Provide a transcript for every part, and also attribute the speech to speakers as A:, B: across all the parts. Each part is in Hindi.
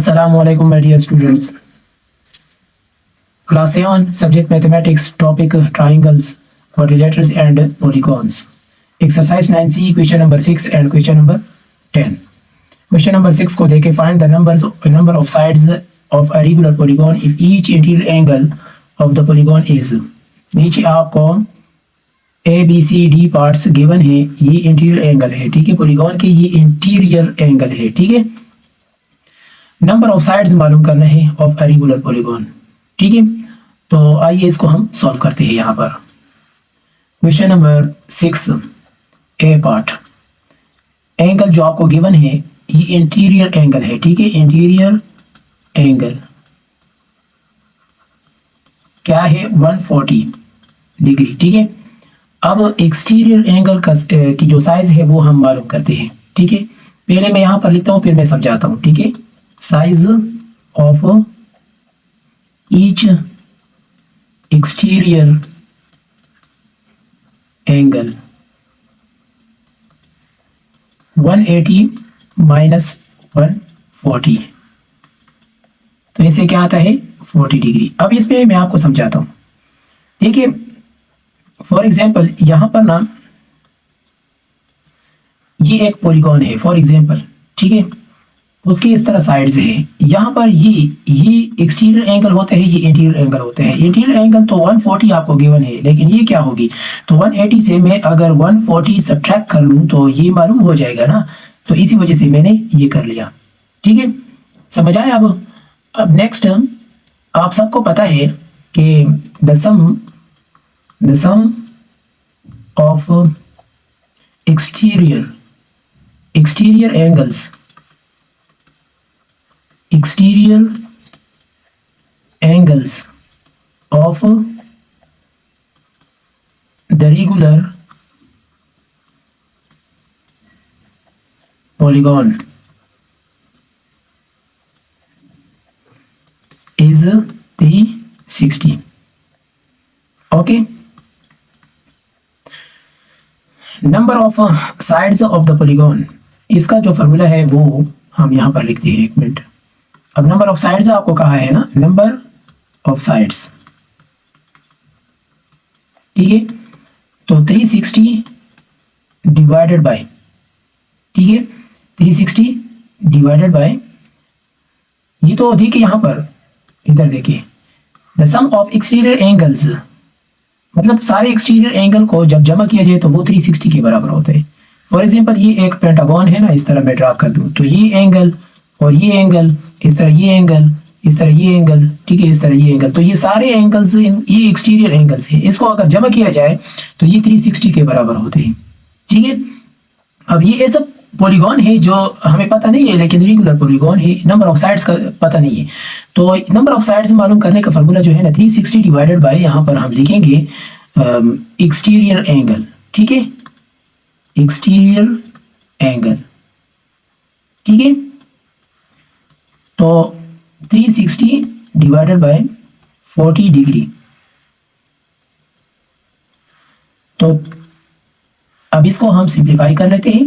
A: Assalamu alaikum my dear students. Class 7 subject mathematics topic triangles, quadrilaterals and polygons. Exercise 9C question number 6 and question number 10. Question number 6 को देखे find the number of sides of a regular polygon if each interior angle of the polygon is. नीचे आपको A B C D parts given है, ये इंटीरियर एंगल है, ठीक है, पॉलीगॉन के ये इंटीरियर एंगल है, ठीक है। नंबर ऑफ साइड्स मालूम करना है ऑफ अ रेगुलर पॉलीगॉन, ठीक है। तो आइए इसको हम सॉल्व करते हैं यहाँ पर। क्वेश्चन नंबर 6 ए पार्ट, एंगल जो आपको गिवन है ये इंटीरियर एंगल है, ठीक है, इंटीरियर एंगल क्या है 140 डिग्री, ठीक है। अब एक्सटीरियर एंगल का की जो साइज है वो हम मालूम करते हैं, ठीक है। पहले मैं यहाँ पर लिखता हूँ फिर मैं समझाता हूँ, ठीक है। Size of each exterior angle 180 minus 140, तो इसे क्या आता है 40 डिग्री। अब इसमें मैं आपको समझाता हूँ, देखिए फॉर एग्जाम्पल यहां पर ना ये एक पॉलीगॉन है फॉर एग्जाम्पल, ठीक है, उसके इस तरह साइड्स है। यहाँ पर ये एक्सटीरियर एंगल होते हैं, ये इंटीरियर एंगल होते हैं। इंटीरियर एंगल तो 140 आपको गिवन है, लेकिन ये क्या होगी, तो 180 से मैं अगर 140 सब्ट्रैक्ट कर लूँ तो ये मालूम हो जाएगा ना, तो इसी वजह से मैंने ये कर लिया, ठीक है, समझ आया। अब नेक्स्ट आप सबको पता है कि the sum of exterior angles of the regular polygon is 360, okay। Number of sides of the polygon, इसका जो फॉर्मूला है वो हम यहाँ पर लिखते हैं, एक मिनट। अब नंबर ऑफ साइड्स आपको कहा है ना, नंबर ऑफ साइड्स, ठीक है, तो 360 डिवाइडेड बाय, ठीक है, 360 डिवाइडेड बाय, ये तो देखिए यहाँ पर इधर देखिए the sum of exterior angles, मतलब सारे एक्सटीरियर एंगल को जब जमा किया जाए तो वो 360 के बराबर होते हैं। फॉर एग्जांपल ये एक पेंटागन है ना, इस तरह मैं ड्रा कर दूं तो ये एंगल और ये एंगल, इस तरह ये एंगल, इस तरह ये एंगल, ठीक है, इस तरह ये एंगल, तो ये सारे एंगल्स ये एक्सटीरियर एंगल्स हैं, इसको अगर जमा किया जाए तो ये 360 के बराबर होते हैं, ठीक है। अब ये ऐसा पॉलीगॉन है जो हमें पता नहीं है, लेकिन रेगुलर पॉलीगॉन है, नंबर ऑफ साइड्स का पता नहीं है, तो नंबर ऑफ साइड्स मालूम करने का फॉर्मूला जो है ना 360 डिवाइडेड बाय, यहाँ पर हम लिखेंगे एक्सटीरियर एंगल, ठीक है, एक्सटीरियर एंगल, ठीक है, तो 360 डिवाइडेड बाय 40 डिग्री। तो अब इसको हम सिंप्लीफाई कर लेते हैं,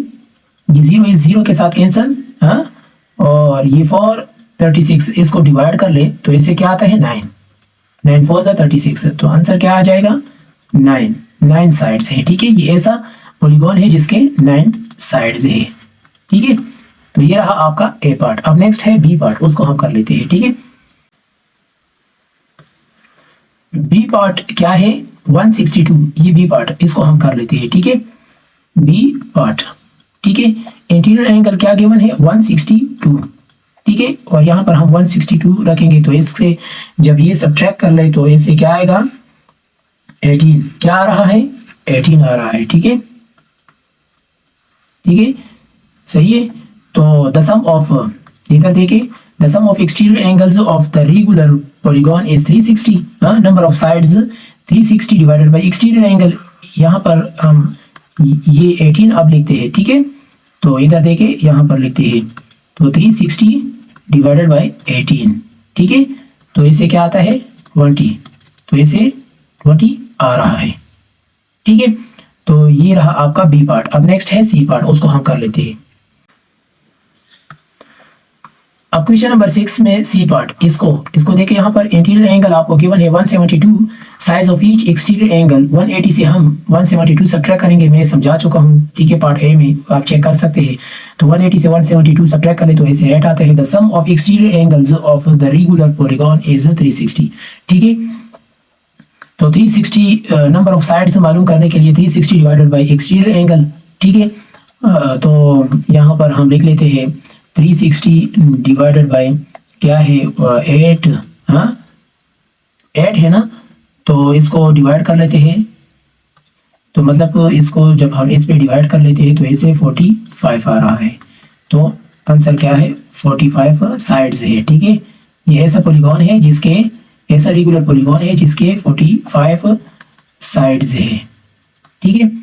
A: ये 0 इस 0 के साथ कैंसिल, हाँ, और ये 4 36 इसको डिवाइड कर ले तो इसे क्या आता है 9 4 36, तो आंसर क्या आ जाएगा 9 साइड्स है, ठीक है। ये ऐसा पॉलीगॉन है जिसके 9 साइड्स है, ठीक है। तो ये रहा आपका ए पार्ट। अब नेक्स्ट है बी पार्ट, उसको हम कर लेते हैं, ठीक है। बी पार्ट क्या है 162, ये बी पार्ट, इसको हम कर लेते हैं, ठीक है। बी पार्ट, ठीक है, इंटीरियर एंगल क्या गिवन है 162, ठीक है, और यहाँ पर हम 162 रखेंगे तो इससे जब ये सब्ट्रैक्ट कर ले तो इससे क्या आएगा 18, क्या आ रहा है 18 आ रहा है, ठीक है, ठीक है, सही है। तो द सम ऑफ, इधर देखिए the sum of exterior angles of the regular polygon is 360, number of sides 360 divided by exterior angle, यहाँ पर हम ये 18 अब लिखते हैं, ठीक है, तो इधर देखिए यहाँ पर लिखते हैं तो 360 डिवाइडेड बाय 18, ठीक है, तो इसे क्या आता है 20, तो इसे 20 आ रहा है, ठीक है। तो ये रहा आपका बी पार्ट। अब नेक्स्ट है सी पार्ट, उसको हम कर लेते हैं। अब क्वेश्चन नंबर 6 में सी पार्ट, इसको देखिए, यहाँ पर इंटीरियर एंगल आपको गिवन है 172, size of each exterior angle 180 से हम 172 सब्ट्रैक्ट करेंगे, मैं समझा चुका हूँ, ठीक है, पार्ट ए में आप चेक कर सकते हैं। तो 180 से 172 सब्ट्रैक्ट करें तो ऐसे 8 आता है। The sum of exterior angles of the regular polygon is 360, ठीक है। तो 360 नंबर ऑफ साइड्स मालूम करने के लिए 360 डिवाइडेड बाई एक्सटीरियर एंगल, ठीक है। तो यहाँ पर हम लिख लेते हैं 360 डिवाइडेड बाई क्या है 8, हाँ 8 है ना, तो इसको डिवाइड कर लेते हैं। तो मतलब इसको जब हम इस पे डिवाइड कर लेते हैं तो ऐसे 45 आ रहा है। तो आंसर क्या है 45 साइड्स है, ठीक है। ये ऐसा पॉलीगॉन है जिसके, ऐसा रेगुलर पॉलीगॉन है जिसके 45 साइड्स है, ठीक है।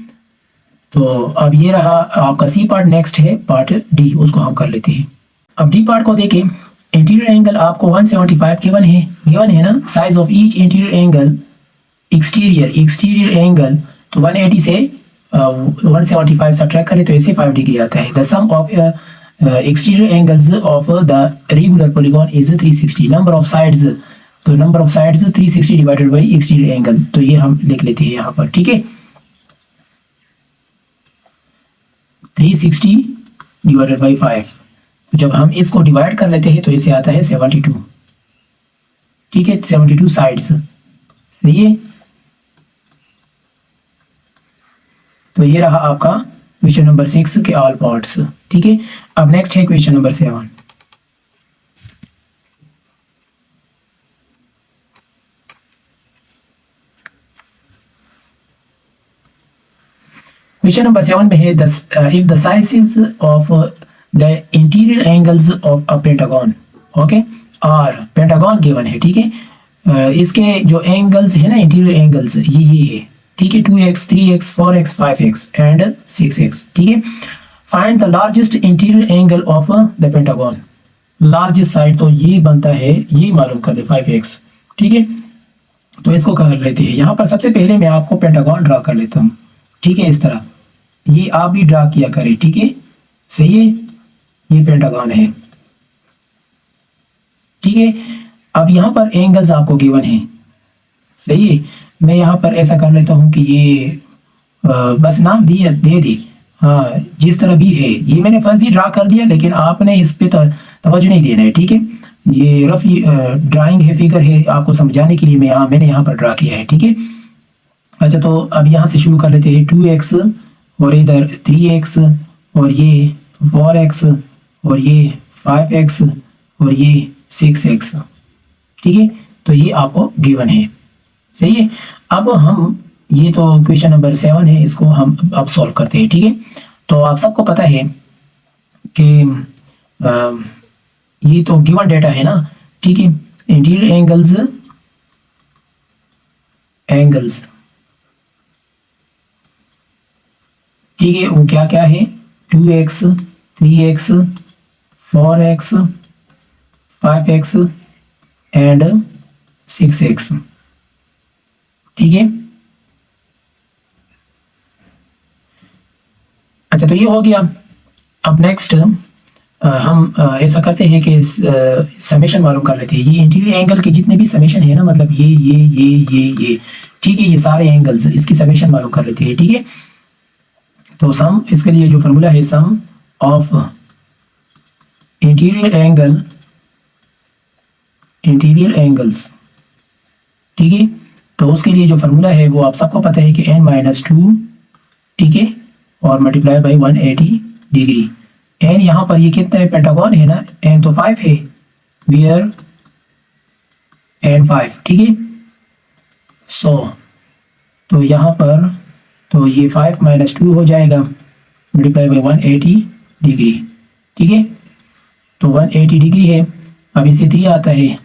A: तो अब ये रहा आपका सी पार्ट। नेक्स्ट है पार्ट डी, उसको हम कर लेते हैं। अब डी पार्ट को देखें, इंटीरियर एंगल आपको 175 गिवन है ना। Size of each interior angle, exterior angle, तो 180 से 175 सब्ट्रैक्ट करें तो ऐसे 5 डिग्री आता है। The sum of exterior angles of the regular polygon is 360, number of sides, तो number of sides 360 divided by exterior angle, तो ये हम लिख लेते हैं यहाँ पर, ठीक है। 360 डिवाइडेड बाई 5, जब हम इसको डिवाइड कर लेते हैं तो इसे आता है 72, ठीक है, 72 साइड्स, सही है। तो ये रहा आपका क्वेश्चन नंबर 6 के ऑल पार्ट्स, ठीक है। अब नेक्स्ट है क्वेश्चन नंबर 7। क्वेश्चन नंबर 7 में है if the sizes of the interior angles of a pentagon, okay, और पेंटागन गिवन है, ठीक है। इसके जो एंगल्स है ना, इंटीरियर एंगल्स ये है, ठीक है, 2x, 3x, 4x, 5x and 6x, ठीक है। Find the largest interior angle of the pentagon, largest side तो ये बनता है, ये मालूम कर ले 5x, ठीक है। तो इसको कर लेते हैं। यहाँ पर सबसे पहले मैं आपको पेंटागन ड्रा कर लेता हूँ, ठीक है, इस तरह, ये आप भी ड्रा किया करें, ठीक है, सही है। ये पेंटागन है, ठीक है। अब यहाँ पर एंगल्स आपको गिवन है, सही है। मैं यहाँ पर ऐसा कर लेता हूँ कि ये बस नाम दे दी, हाँ, जिस तरह भी है, ये मैंने फर्जी ड्रा कर दिया, लेकिन आपने इस पे तवज्जो नहीं देना है, ठीक है। ये रफ ड्राइंग है, फिगर है, आपको समझाने के लिए मैंने यहाँ पर ड्रा किया है, ठीक है। अच्छा, तो अब यहाँ से शुरू कर लेते हैं। 2x और इधर 3x और ये 4x और ये 5x और ये 6x, ठीक है। तो ये आपको गिवन है, सही है। अब हम, ये तो क्वेश्चन नंबर 7 है, इसको हम अब सॉल्व करते हैं, ठीक है। तो आप सबको पता है कि ये तो गिवन डेटा है ना, ठीक है। इंटीरियर एंगल्स, ठीक है, वो क्या क्या है, 2x, 3x, 4x, 5x and 6x, ठीक है। अच्छा, तो ये हो गया। अब नेक्स्ट हम ऐसा करते हैं कि समेशन मालूम कर लेते हैं। ये इंटीरियर एंगल के जितने भी समेशन है ना, मतलब ये, ठीक है, ये सारे एंगल्स, इसकी समेशन मालूम कर लेते हैं, ठीक है। तो सम, इसके लिए जो फॉर्मूला है, सम ऑफ इंटीरियर एंगल्स, ठीक है। तो उसके लिए जो फॉर्मूला है वो आप सबको पता है कि n-2, ठीक है, और मल्टीप्लाई बाई 180 डिग्री। n यहाँ पर ये कितना है, पेंटागन है ना, n तो 5 है, वेयर n 5, ठीक है। सो तो यहाँ पर तो ये 5 - 2 हो जाएगा, मल्टीप्लाई बाई 180 डिग्री, ठीक है। तो 180 डिग्री है। अब इससे 3 आता है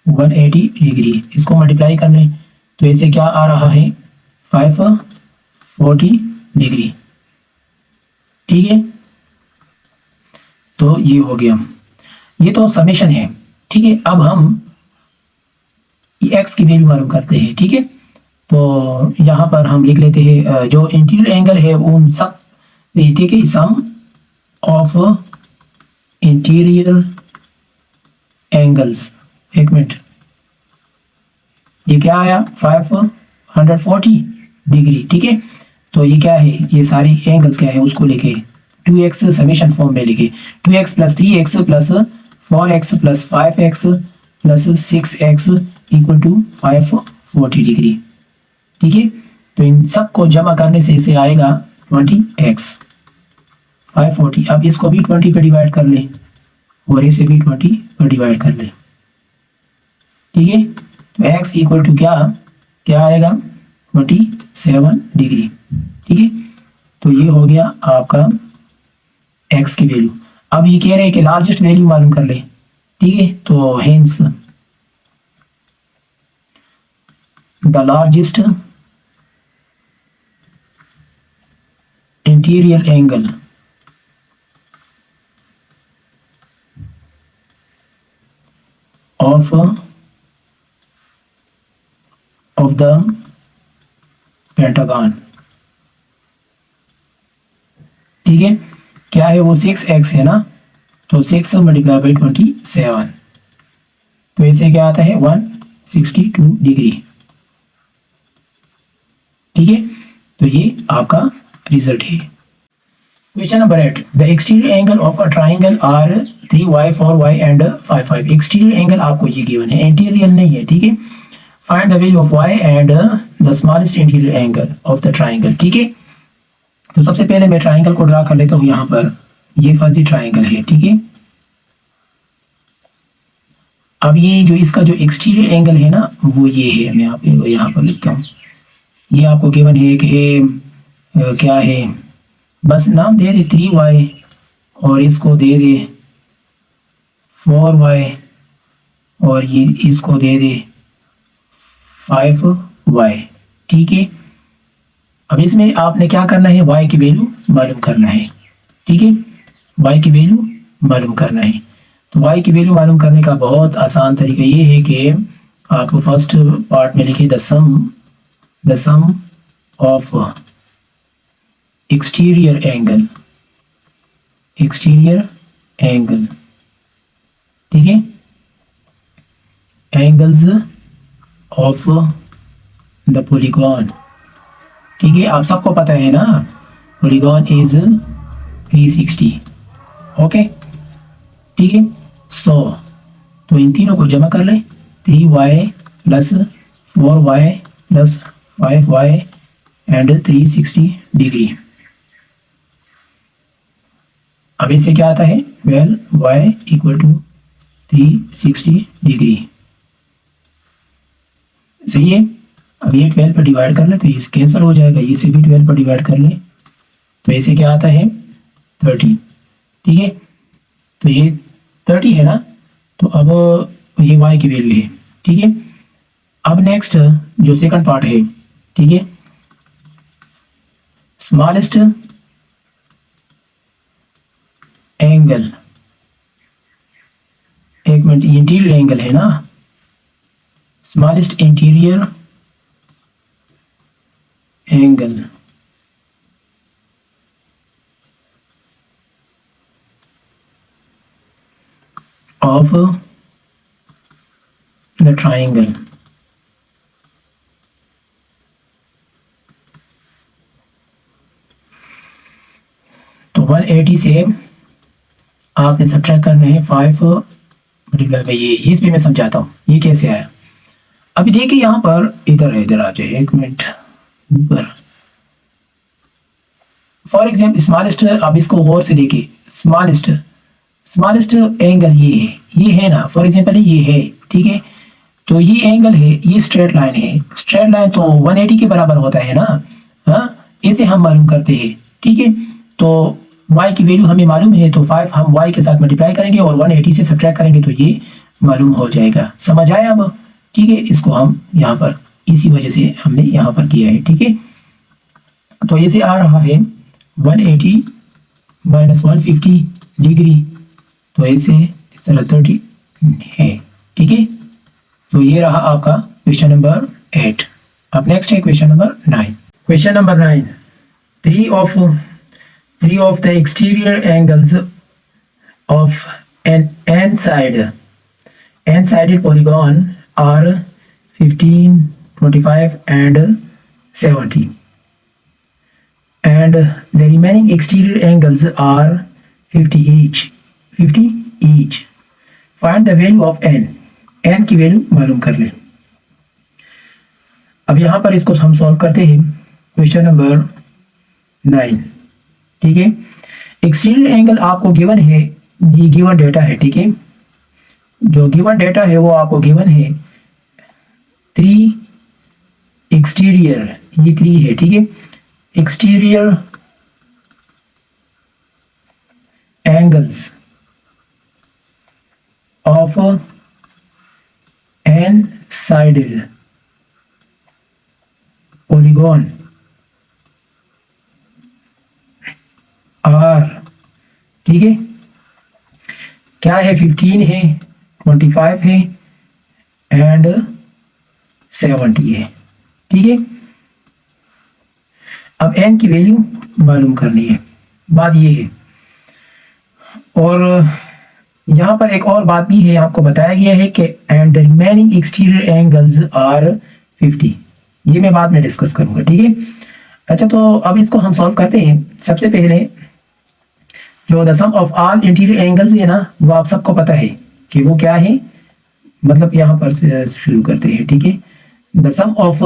A: 180 डिग्री, इसको मल्टीप्लाई कर लें तो ऐसे क्या आ रहा है 540 डिग्री, ठीक है। तो ये हो गया, ये तो समेशन है, ठीक है। अब हम एक्स की वैल्यू मालूम करते हैं, ठीक है। तो यहाँ पर हम लिख लेते हैं जो इंटीरियर एंगल है उन सब, ठीक है, सम ऑफ इंटीरियर एंगल्स, एक मिनट, ये क्या आया 540 डिग्री, ठीक है। तो ये क्या है, ये सारी एंगल्स क्या है उसको लेके 2x समेशन फॉर्म में लिखे 2x plus 3x plus 4x plus 5x plus 6x equal to 540 degree, ठीक है। तो इन सब को जमा करने से इसे आएगा 20x 540। अब इसको भी 20 पे डिवाइड कर ले और इसे भी 20 पर डिवाइड कर ले, ठीक है। तो x इक्वल टू क्या क्या आएगा 27 डिग्री, ठीक है। तो ये हो गया आपका x की वैल्यू। अब ये कह रहे हैं कि लार्जेस्ट वैल्यू मालूम कर ले, ठीक है। तो hence the largest interior angle of the pentagon, ठीक है। क्या है वो 6x है ना, तो 6 मल्टीप्लाई बाई 27, तो इसे क्या आता है 162 डिग्री, ठीक है। तो ये आपका रिजल्ट है। Question number 8, the exterior angle of a triangle are 3y 4y and 5 5। Exterior angle आपको ये गिवन है, इंटीरियर नहीं है, ठीक है। Find the value of y and the smallest interior angle of the triangle, ठीक है। तो सबसे पहले मैं ट्राइंगल को ड्रा कर लेता हूँ। यहाँ पर ये फर्जी ट्राइंगल है, ठीक है। अब ये जो इसका जो एक्सटीरियर एंगल है ना वो ये है, मैं आप यहाँ पर लिखता हूँ। ये आपको गिवन है कि क्या है, बस नाम दे दे 3y और इसको दे दे 4y और ये इसको दे दे 5y, ठीक है। अब इसमें आपने क्या करना है, y की वैल्यू मालूम करना है, ठीक है। y की वैल्यू मालूम करना है। तो y की वैल्यू मालूम करने का बहुत आसान तरीका ये है कि आप फर्स्ट पार्ट में लिखिए the sum of exterior angle, ठीक है, एंगल्स ऑफ द पॉलीगॉन, ठीक है। आप सबको पता है ना पॉलीगॉन इज 360, ओके, ठीक है। तो इन तीनों को जमा कर लें 3y plus 4y plus 5y and 360 degree. अब इससे क्या आता है 12y इक्वल टू 360 डिग्री, सही है। अब ये 12 पर डिवाइड कर ले तो ये कैंसिल हो जाएगा, ये से भी 12 पर डिवाइड कर ले तो ऐसे क्या आता है 30, ठीक है। तो ये 30 है ना, तो अब ये y की वैल्यू है, ठीक है। अब नेक्स्ट जो सेकंड पार्ट है, ठीक है, स्मॉलेस्ट एंगल, एक मिनट, इंटीरियर एंगल है ना, smallest interior angle of the triangle, तो 180 से आपने सब्ट्रैक्ट करना है 5 मल्टीप्लाई बाई ये इस पे मैं समझाता हूँ ये कैसे आया। अभी देखिए यहाँ पर इधर आ जाए, एक मिनट ऊपर, फॉर एग्जाम्पल स्मॉलेस्ट, अब इसको गौर से देखिए, स्मॉलेस्ट एंगल ये है ना, फॉर एग्जाम्पल ये है, ठीक है। तो ये एंगल है, ये स्ट्रेट लाइन है, स्ट्रेट लाइन तो 180 के बराबर होता है ना, हाँ, इसे हम मालूम करते हैं, ठीक है। तो y की वैल्यू हमें मालूम है, तो 5 हम y के साथ मल्टीप्लाई करेंगे और 180 से सब्ट्रैक्ट करेंगे तो ये मालूम हो जाएगा। समझ आया अब, ठीक है। इसको हम यहाँ पर इसी वजह से हमने यहाँ पर किया है, ठीक है। तो इसे आ रहा है 180 माइनस 150 डिग्री, तो ऐसे इस तरह 30 है, ठीक है। तो ये रहा आपका क्वेश्चन नंबर 8। अब नेक्स्ट है question number 9। Question number 9, three of the exterior angles of an side n sided polygon are 15, 25 and 70, and the remaining exterior angles are 50 each. 50 each. Find the value of n. n की वैल्यू मालूम कर लें। अब यहाँ पर इसको हम सॉल्व करते हैं। क्वेश्चन नंबर 9, ठीक है। एक्सटीरियर एंगल आपको गिवन है, ये गिवन डेटा है, ठीक है। जो गिवन डेटा है वो आपको गिवन है 3 एक्सटीरियर, ये 3 है, ठीक है। Exterior angles of n sided polygon are, ठीक है। क्या है? 15 है, 25 है एंड 70 है, ठीक है। अब n की वैल्यू मालूम करनी है, बात ये है। और यहाँ पर एक और बात भी है, आपको बताया गया है कि and the remaining exterior angles are 50। ये मैं बाद में डिस्कस करूंगा, ठीक है। अच्छा, तो अब इसको हम सॉल्व करते हैं। सबसे पहले जो the sum of all interior angles है ना, वो आप सबको पता है कि वो क्या है। मतलब यहाँ पर से शुरू करते हैं, ठीक है। The sum of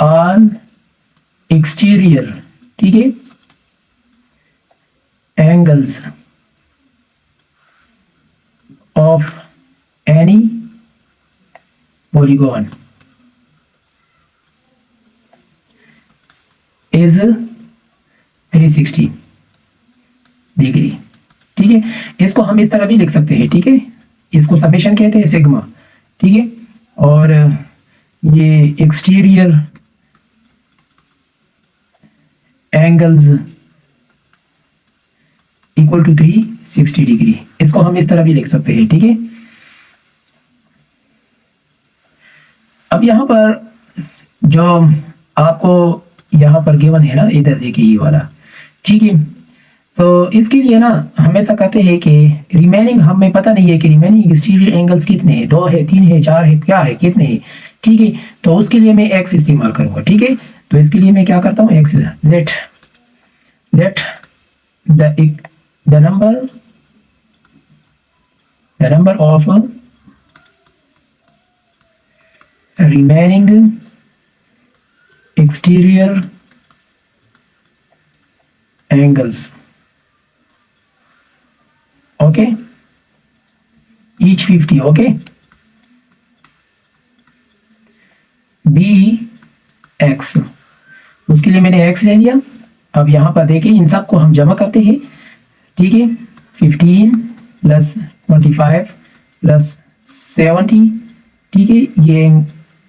A: all exterior, ठीक है, angles of any polygon is 360 degree, ठीक है। इसको हम इस तरह भी लिख सकते हैं, ठीक है। इसको समेशन कहते हैं, सिग्मा, ठीक है। और ये exterior angles equal to 360 degree, इसको हम इस तरह भी लिख सकते हैं, ठीक है। अब यहाँ पर जो आपको यहाँ पर गिवन है ना, इधर देखिए ये वाला, ठीक है। तो इसके लिए ना हमेशा कहते हैं कि रिमेनिंग हमें पता नहीं है कि रिमेनिंग एक्सटीरियर एंगल्स कितने हैं, 2 है, 3 है, 4 है, क्या है, कितने हैं, ठीक है। तो उसके लिए मैं x इस्तेमाल करूंगा, ठीक है। तो इसके लिए मैं क्या करता हूँ, x let the number of remaining exterior angles, okay, each 50, okay, b x, उसके लिए मैंने x ले लिया। अब यहाँ पर देखिए इन सब को हम जमा करते हैं, ठीक है। 15 प्लस 25 प्लस 70, ठीक है, ये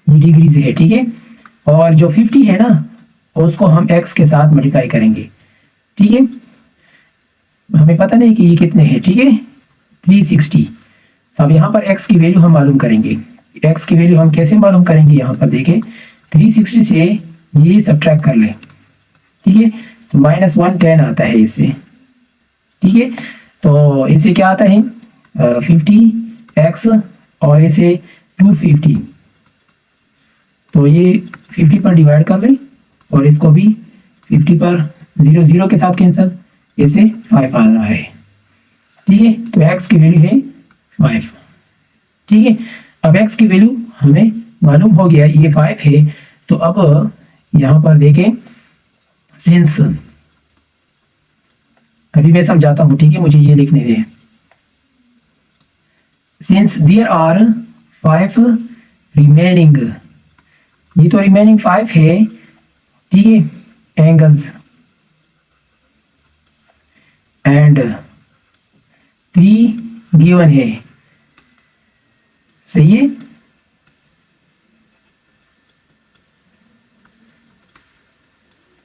A: डिग्री से है, ठीक है। और जो 50 है ना, उसको हम x के साथ मल्टीप्लाई करेंगे, ठीक है। हमें पता नहीं कि ये कितने हैं, ठीक है, 360। अब यहाँ पर x की वैल्यू हम मालूम करेंगे। x की वैल्यू हम कैसे मालूम करेंगे, यहाँ पर देखें 360 से ये सब्ट्रैक्ट कर लें, ठीक है। तो -110 आता है इससे, ठीक है। तो इसे क्या आता है 50x और इसे 250, तो ये 50 पर डिवाइड कर लें और इसको भी 50 पर 0 0 के साथ कैंसिल, इसे 5 आ रहा है, ठीक है। तो x की वैल्यू है 5, ठीक है। अब x की वैल्यू हमें मालूम हो गया, ये 5 है। तो अब यहाँ पर देखें, सिंस, अभी मैं समझाता हूँ, ठीक है, मुझे ये लिखने दें। सिंस देयर आर 5 रिमेनिंग, ये तो रिमेनिंग 5 है, ठीक है, एंगल्स, एंड 3 गिवन है, सही है।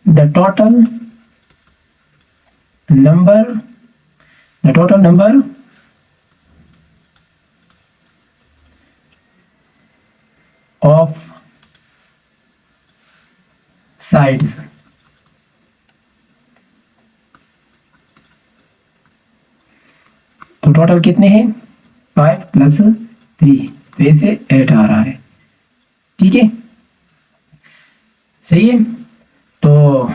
A: The total number of sides total कितने हैं 5 + 3, तो ऐसे 8 आ रहा है। ठीक है, सही है। तो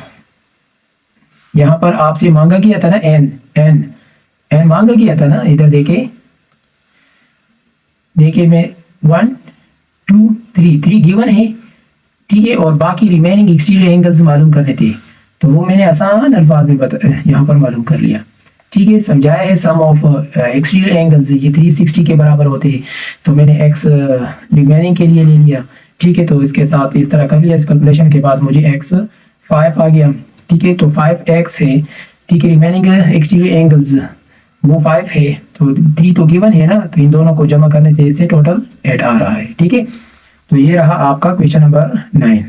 A: यहाँ पर आपसे मांगा गया था ना एन, एन मांगा गया था ना, इधर देखे मैं 1 2 3 गिवन है। ठीक है, और बाकी रिमेनिंग एक्सटीरियर एंगल्स मालूम करने थे, तो वो मैंने आसान अल्फाज में यहाँ पर मालूम कर लिया। ठीक है, समझाया है सम ऑफ एक्सटीरियर एंगल्स ये 360 के बराबर होते हैं, तो मैंने एक्स रिमेनिंग के लिए ले लिया। ठीक है, तो इसके साथ इस तरह कर लिया। इस कैलकुलेशन के बाद मुझे एक्स 5 आ गया। ठीक है, तो 5x है। ठीक है, रिमेनिंग एक्सटीरियर एंगल्स वो 5 है, तो 3 तो गिवन है ना, तो इन दोनों को जमा करने से इससे टोटल 8 आ रहा है। ठीक है, तो ये रहा आपका question number 9।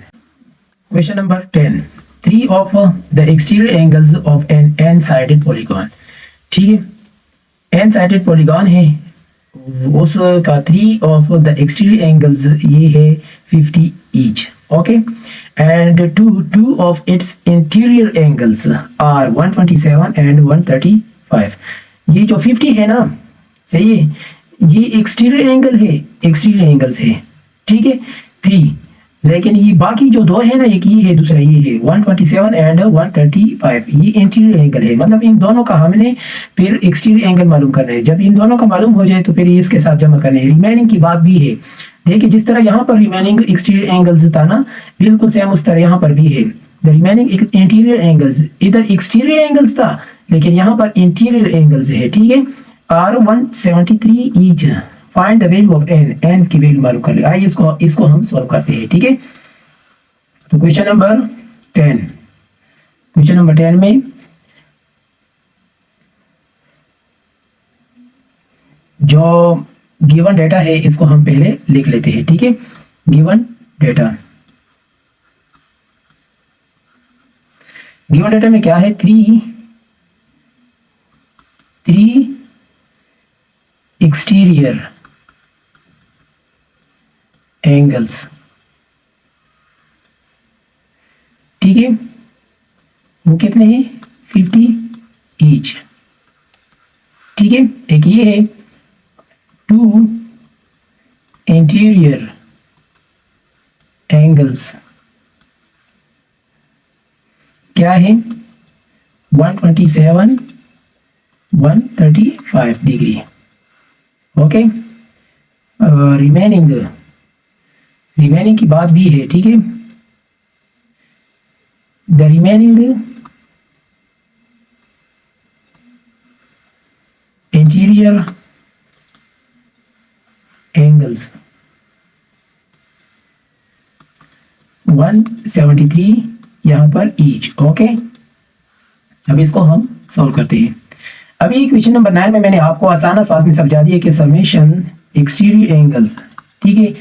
A: Question number 10, 3 of the exterior angles of N n sided polygon. ठीक है, एन साइडेड पॉलीगॉन है, उसका 3 ऑफ द एक्सटीरियर एंगल्स ये है 50 each. Okay, and two of its interior angles are 127 and 135। ये जो 50 है ना, सही है, ये एक्सटीरियर एंगल है, एक्सटीरियर एंगल्स है। ठीक है, 3, लेकिन ये बाकी जो दो है ना, एक ये है, दूसरा ये है, 127 एंड 135, ये इंटीरियर एंगल है। मतलब इन दोनों का हमने फिर एक्सटीरियर एंगल मालूम करना है। जब इन दोनों का मालूम हो जाए तो फिर ये इसके साथ जमा करने हैं। रिमेनिंग की बात भी है, देखिए जिस तरह यहाँ पर रिमेनिंग एक्सटीरियर एंगल्स था ना, बिल्कुल सेम उस तरह यहाँ पर भी है। द रिमेनिंग इंटीरियर एंगल्स, इधर एक्सटीरियर एंगल्स था लेकिन यहाँ पर इंटीरियर एंगल्स है। ठीक है, are 173 each. Find the value of N, n की वैल्यू मालूम कर ले। आइए इसको हम सॉल्व करते हैं। ठीक है, तो क्वेश्चन नंबर 10, क्वेश्चन नंबर 10 में जो गिवन डेटा है इसको हम पहले लिख लेते हैं। ठीक है, गिवन डेटा, गिवन डेटा में क्या है, 3 एक्सटीरियर एंगल्स। ठीक है, वो कितने हैं 50 ईच। ठीक है, एक ये है 2 इंटीरियर एंगल्स, क्या है 127 135 डिग्री। ओके, रिमेनिंग की बात भी है। ठीक है, द रिमेनिंग इंटीरियर एंगल्स 173 यहां पर ईच। ओके, अब इसको हम सॉल्व करते हैं। अभी क्वेश्चन नंबर 9 में मैंने आपको आसान अल्फाज में समझा दिया कि समेशन एक्सटीरियर एंगल्स, ठीक है,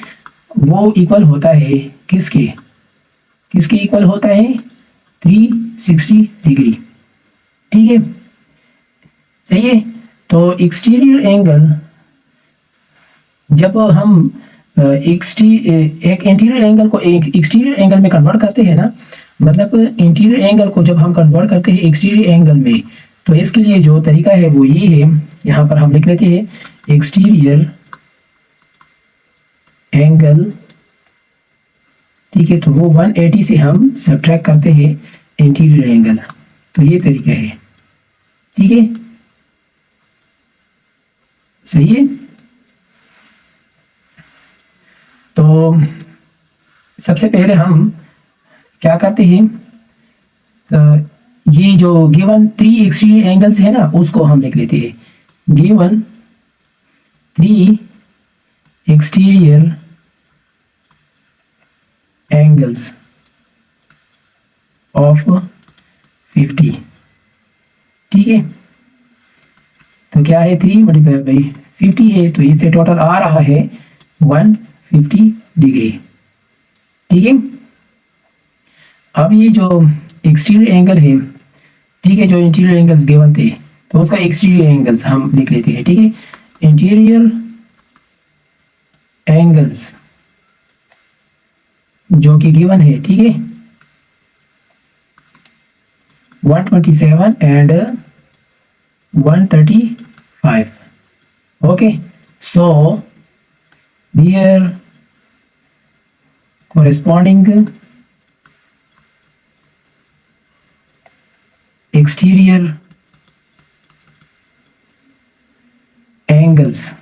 A: वो इक्वल होता है किसके इक्वल होता है 360 डिग्री। ठीक है, सही है। तो एक्सटीरियर एंगल जब हम एक इंटीरियर एंगल को एक एक्सटीरियर एंगल में कन्वर्ट करते हैं ना, मतलब इंटीरियर एंगल को जब हम कन्वर्ट करते हैं एक्सटीरियर एंगल में, तो इसके लिए जो तरीका है वो ये है, यहां पर हम लिख लेते हैं एक्सटीरियर एंगल। ठीक है, तो वो 180 से हम सब्ट्रैक्ट करते हैं इंटीरियर एंगल, तो ये तरीका है। ठीक है, सही है। तो सबसे पहले हम क्या करते हैं, ये जो गिवन 3 एक्सटीरियर एंगल्स है ना, उसको हम लिख लेते हैं गिवन 3 एक्सटीरियर एंगल्स ऑफ 50। ठीक है, तो क्या है 3 मल्टीप्लाई बाई 50 है, तो इससे टोटल आ रहा है 150 डिग्री। ठीक है, अब ये जो एक्सटीरियर एंगल है, ठीक है, जो इंटीरियर एंगल्स गिवन थे तो उसका एक्सटीरियर एंगल्स हम लिख लेते हैं। ठीक है, इंटीरियर एंगल्स जो कि गिवन है, ठीक है, 127 and 135। Okay, so their corresponding exterior angles,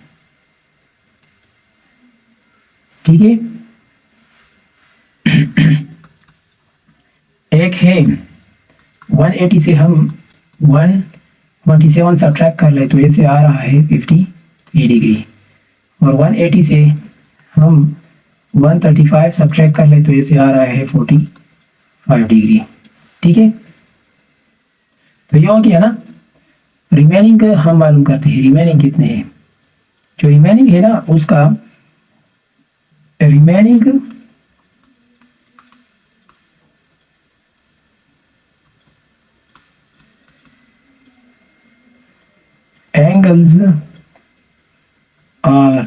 A: ठीक है। एक है 180 से हम 127 सब्ट्रैक्ट कर ले तो ऐसे आ रहा है 53 डिग्री, और 180 से हम 135 सब्ट्रैक्ट कर ले तो ऐसे आ रहा है 45 डिग्री, ठीक है। तो ये हो गया ना। रिमेनिंग हम मालूम करते हैं, रिमेनिंग कितने हैं। जो रिमेनिंग है ना उसका remaining angles are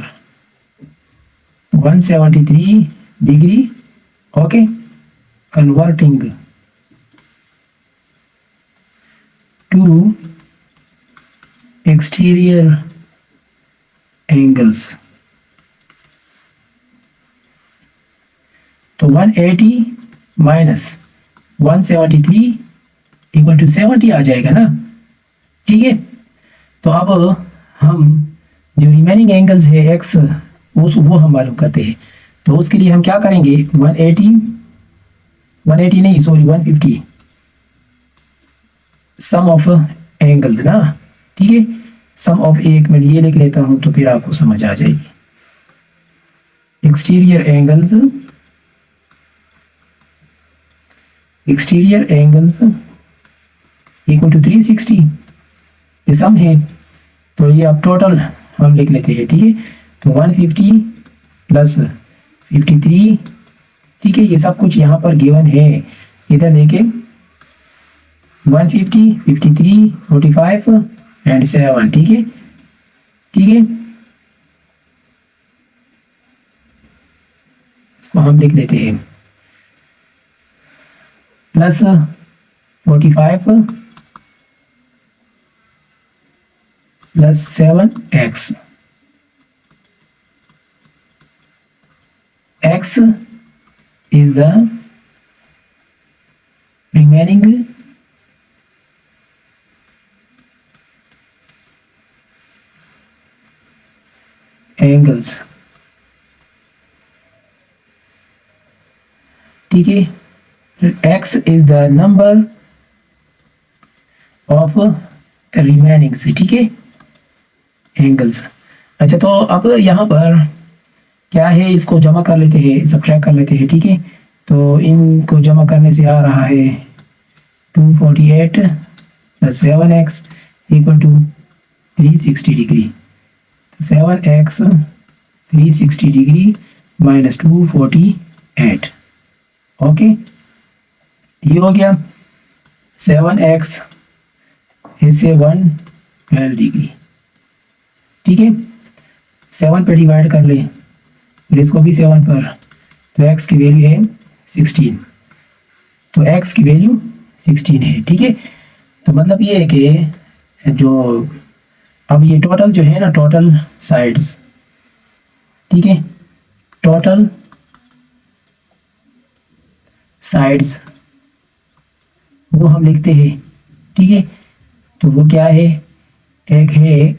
A: 173 degree, okay, converting to exterior angles. तो 180 माइनस 173 इक्वल टू 70 आ जाएगा ना, ठीक है। तो अब हम जो रिमेनिंग एंगल्स है एक्स वो हम मालूम करते हैं। तो उसके लिए हम क्या करेंगे, 180 नहीं सॉरी 150 सम ऑफ एंगल्स ना, ठीक है। सम ऑफ, एक मिनट ये लिख लेता हूं तो फिर आपको समझ आ जाएगी। एक्सटीरियर एंगल्स इक्वल टू 360 ये सम है। तो ये अब टोटल हम लिख लेते हैं, ठीक है। तो 150 प्लस 53, ठीक है। ये सब कुछ यहाँ पर गिवन है, इधर देखें 150, 53, 45 एंड 7, ठीक है, ठीक है। इसको हम लिख लेते हैं plus 45 plus 7x, x is the remaining angles, ठीक है। x is the number of remaining, ठीक है, एंगल्स। अच्छा, तो अब यहाँ पर क्या है, इसको जमा कर लेते हैं, सब्ट्रैक्ट कर लेते हैं, ठीक है। तो इनको जमा करने से आ रहा है 248 plus 7x equal to 360 degree. 7x 360 degree minus 248, okay. ये हो गया 7x इससे 112 डिग्री, ठीक है। 7 पे डिवाइड कर ले, फिर इसको भी 7 पर, तो x की वैल्यू है 16। तो x की वैल्यू 16 है, ठीक है। तो मतलब ये है कि जो अब ये टोटल जो है ना, टोटल साइड्स, ठीक है, टोटल साइड्स वो हम लिखते हैं, ठीक है। तो वो क्या है, एक है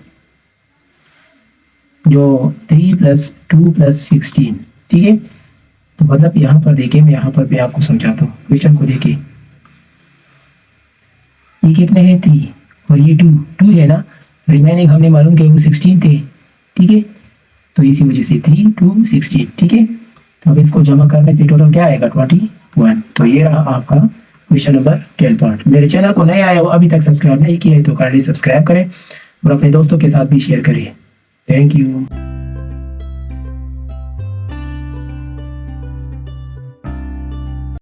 A: जो 3 + 2 + 16, ठीक है। तो मतलब यहाँ पर देखिए, मैं यहाँ पर भी आपको समझाता हूँ, क्वेश्चन को देखिए। ये कितने हैं 3 और ये 2 है ना, रिमेनिंग हमने मालूम किया वो 16 थे, ठीक है। तो इसी वजह से 3, 2, 16, ठीक है। तो अब इसको जमा करने से टोटल क्या आएगा 21। तो ये रहा आपका क्वेश्चन नंबर 10 पार्ट। मेरे चैनल को नए आए हो, अभी तक सब्सक्राइब नहीं किया है तो काइंडली सब्सक्राइब करें और अपने दोस्तों के साथ भी शेयर करें। Thank you.